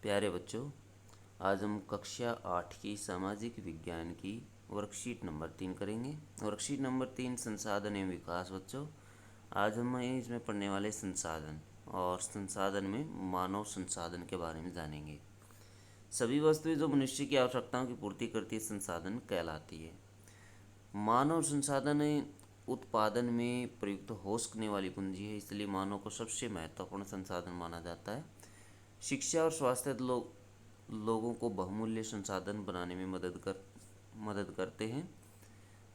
प्यारे बच्चों, आज हम कक्षा 8 की सामाजिक विज्ञान की वर्कशीट नंबर 3 करेंगे। वर्कशीट नंबर 3 संसाधन एवं विकास। बच्चों, आज हम इसमें पढ़ने वाले संसाधन और संसाधन में मानव संसाधन के बारे में जानेंगे। सभी वस्तुएं जो मनुष्य की आवश्यकताओं की पूर्ति करती है संसाधन कहलाती है। मानव संसाधन उत्पादन में प्रयुक्त हो सकने वाली पूंजी है, इसलिए मानव को सबसे महत्वपूर्ण संसाधन माना जाता है। शिक्षा और स्वास्थ्य लोगों को बहुमूल्य संसाधन बनाने में मदद करते हैं।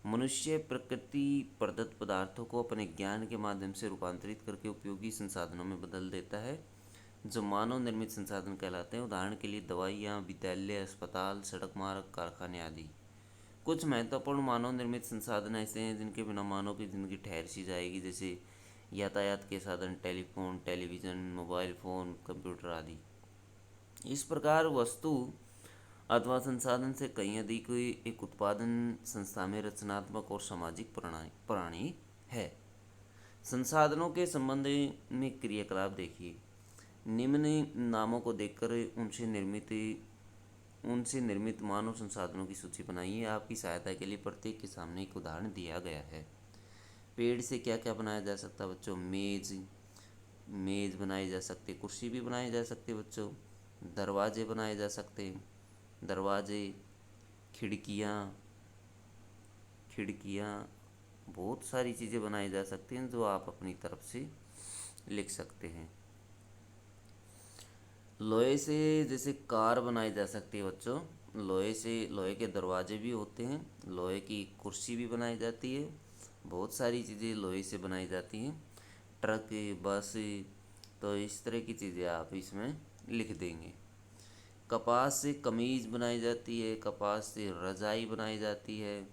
मनुष्य प्रकृति प्रदत्त पदार्थों को अपने ज्ञान के माध्यम से रूपांतरित करके उपयोगी संसाधनों में बदल देता है, जो मानव निर्मित संसाधन कहलाते हैं। उदाहरण के लिए दवाइयाँ, विद्यालय, अस्पताल, सड़क मार्ग, कारखाने आदि। कुछ महत्वपूर्ण मानव निर्मित संसाधन ऐसे हैं जिनके बिना मानव की जिंदगी ठहर सी जाएगी, जैसे यातायात के साधन, telephone, television, mobile phone, computer आदि। इस प्रकार वस्तु अथवा संसाधन से कहीं अधिक एक उत्पादन संस्था में रचनात्मक और सामाजिक प्राणी है। संसाधनों के संबंध में क्रियाकलाप देखिए। निम्न नामों को देखकर उनसे निर्मित मानव संसाधनों की सूची बनाइए। आपकी सहायता के लिए प्रत्येक के सामने एक उदाहरण दिया गया है। पेड़ से क्या क्या बनाया जा सकता है बच्चों? मेज बनाई जा सकती है, कुर्सी भी बनाई जा सकती है बच्चों। दरवाजे बनाए जा सकते हैं, दरवाजे, खिड़कियाँ खिड़कियाँ बहुत सारी चीज़ें बनाई जा सकती हैं जो आप अपनी तरफ से लिख सकते हैं। लोहे से जैसे कार बनाई जा सकती है बच्चों। लोहे के दरवाजे भी होते हैं, लोहे की कुर्सी भी बनाई जाती है। बहुत सारी चीज़ें लोहे से बनाई जाती हैं, ट्रक, बस। तो इस तरह की चीज़ें आप इसमें लिख देंगे। कपास से कमीज़ बनाई जाती है, कपास से रज़ाई बनाई जाती है,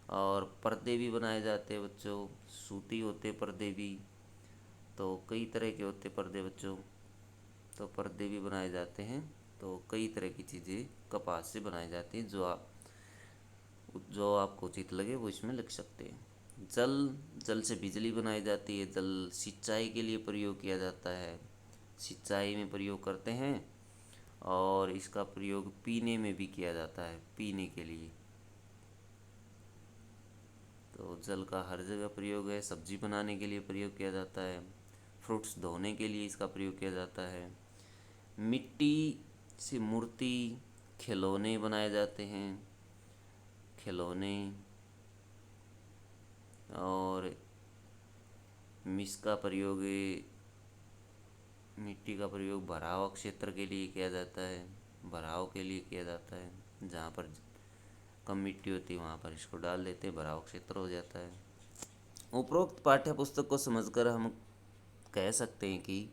और पर्दे भी बनाए जाते हैं बच्चों। सूती होते पर्दे भी, तो कई तरह के होते पर्दे बच्चों, तो पर्दे भी बनाए जाते हैं। तो कई तरह की चीज़ें कपास से बनाई जाती हैं, जो आपको उचित लगे वो इसमें लिख सकते हैं। जल से बिजली बनाई जाती है। जल सिंचाई के लिए प्रयोग किया जाता है, सिंचाई में प्रयोग करते हैं, और इसका प्रयोग पीने में भी किया जाता है, पीने के लिए। तो जल का हर जगह प्रयोग है। सब्जी बनाने के लिए प्रयोग किया जाता है, फ्रूट्स धोने के लिए इसका प्रयोग किया जाता है। मिट्टी से मूर्ति, खिलौने बनाए जाते हैं, खिलौने। और मिट्टी का प्रयोग भराव क्षेत्र के लिए किया जाता है, भराव के लिए किया जाता है। जहाँ पर कम मिट्टी होती है वहाँ पर इसको डाल देते हैं, भराव क्षेत्र हो जाता है। उपरोक्त पाठ्य पुस्तक को समझकर हम कह सकते हैं कि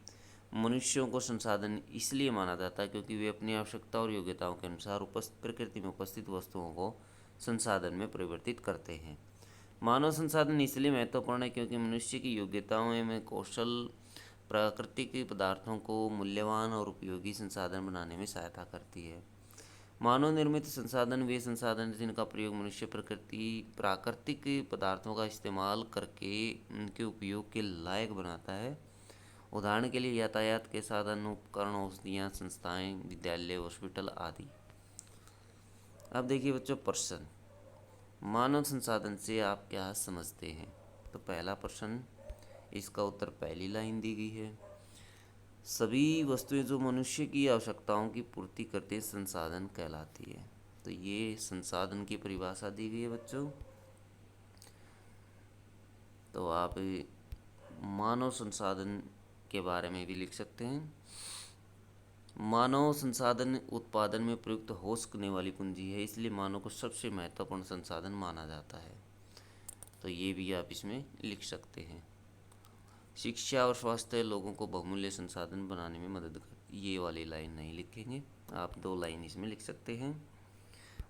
मनुष्यों को संसाधन इसलिए माना जाता है क्योंकि वे अपनी आवश्यकता और योग्यताओं के अनुसार प्रकृति में उपस्थित वस्तुओं को संसाधन में परिवर्तित करते हैं। मानव संसाधन इसलिए महत्वपूर्ण है क्योंकि मनुष्य की योग्यताओं में कौशल प्राकृतिक पदार्थों को मूल्यवान और उपयोगी संसाधन बनाने में सहायता करती है। मानव निर्मित संसाधन वे संसाधन जिनका प्रयोग मनुष्य प्राकृतिक पदार्थों का इस्तेमाल करके उनके उपयोग के लायक बनाता है। उदाहरण के लिए यातायात के साधन, उपकरण, औषधियाँ, संस्थाएं, विद्यालय, हॉस्पिटल आदि। अब देखिए बच्चों प्रश्न, मानव संसाधन से आप क्या समझते हैं? तो पहला प्रश्न, इसका उत्तर पहली लाइन दी गई है। सभी वस्तुएं जो मनुष्य की आवश्यकताओं की पूर्ति करते संसाधन कहलाती है। तो ये संसाधन की परिभाषा दी गई है बच्चों। तो आप मानव संसाधन के बारे में भी लिख सकते हैं। मानव संसाधन उत्पादन में प्रयुक्त हो सकने वाली पूंजी है, इसलिए मानव को सबसे महत्वपूर्ण संसाधन माना जाता है। तो ये भी आप इसमें लिख सकते हैं। शिक्षा और स्वास्थ्य लोगों को बहुमूल्य संसाधन बनाने में मदद कर, ये वाली लाइन नहीं लिखेंगे, आप 2 लाइन इसमें लिख सकते हैं।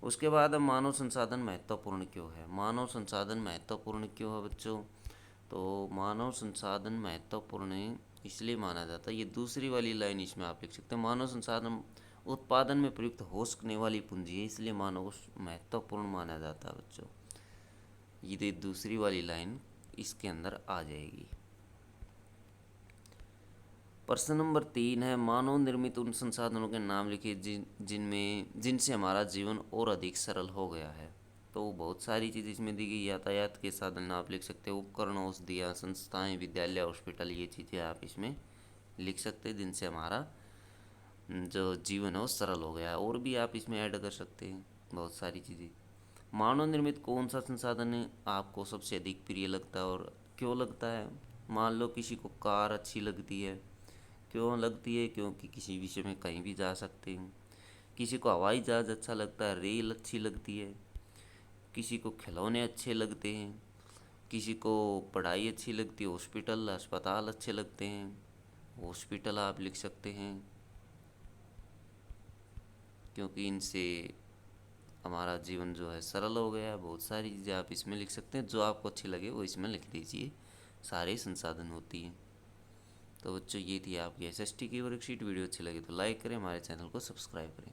उसके बाद अब मानव संसाधन महत्वपूर्ण क्यों है? मानव संसाधन महत्वपूर्ण क्यों है बच्चों? तो मानव संसाधन महत्वपूर्ण इसलिए माना जाता है, ये दूसरी वाली लाइन इसमें आप लिख सकते हैं। मानव संसाधन उत्पादन में प्रयुक्त हो सकने वाली पूंजी है, इसलिए मानव को महत्वपूर्ण माना जाता है बच्चों। ये दूसरी वाली लाइन इसके अंदर आ जाएगी। प्रश्न नंबर 3 है, मानव निर्मित उन संसाधनों के नाम लिखिए जिनसे हमारा जीवन और अधिक सरल हो गया है। तो बहुत सारी चीज़ इसमें दी गई, यातायात के साधन आप लिख सकते हो, उपकरण, औषधियाँ, संस्थाएं, विद्यालय, हॉस्पिटल, ये चीज़ें आप इसमें लिख सकते हैं जिनसे हमारा जो जीवन है वो सरल हो गया है। और भी आप इसमें ऐड कर सकते हैं बहुत सारी चीज़ें। मानव निर्मित कौन सा संसाधन है आपको सबसे अधिक प्रिय लगता है और क्यों लगता है? मान लो किसी को कार अच्छी लगती है, क्यों लगती है? क्योंकि किसी विषय में कहीं भी जा सकते हैं। किसी को हवाई जहाज़ अच्छा लगता है, रेल अच्छी लगती है। किसी को खिलौने अच्छे लगते हैं, किसी को पढ़ाई अच्छी लगती है, हॉस्पिटल अस्पताल अच्छे लगते हैं। हॉस्पिटल आप लिख सकते हैं क्योंकि इनसे हमारा जीवन जो है सरल हो गया है। बहुत सारी चीज़ें आप इसमें लिख सकते हैं, जो आपको अच्छी लगे वो इसमें लिख दीजिए, सारे संसाधन होती हैं। तो बच्चों ये थी आपकी एसएसटी की वर्कशीट। वीडियो अच्छी लगी तो लाइक करें, हमारे चैनल को सब्सक्राइब करें।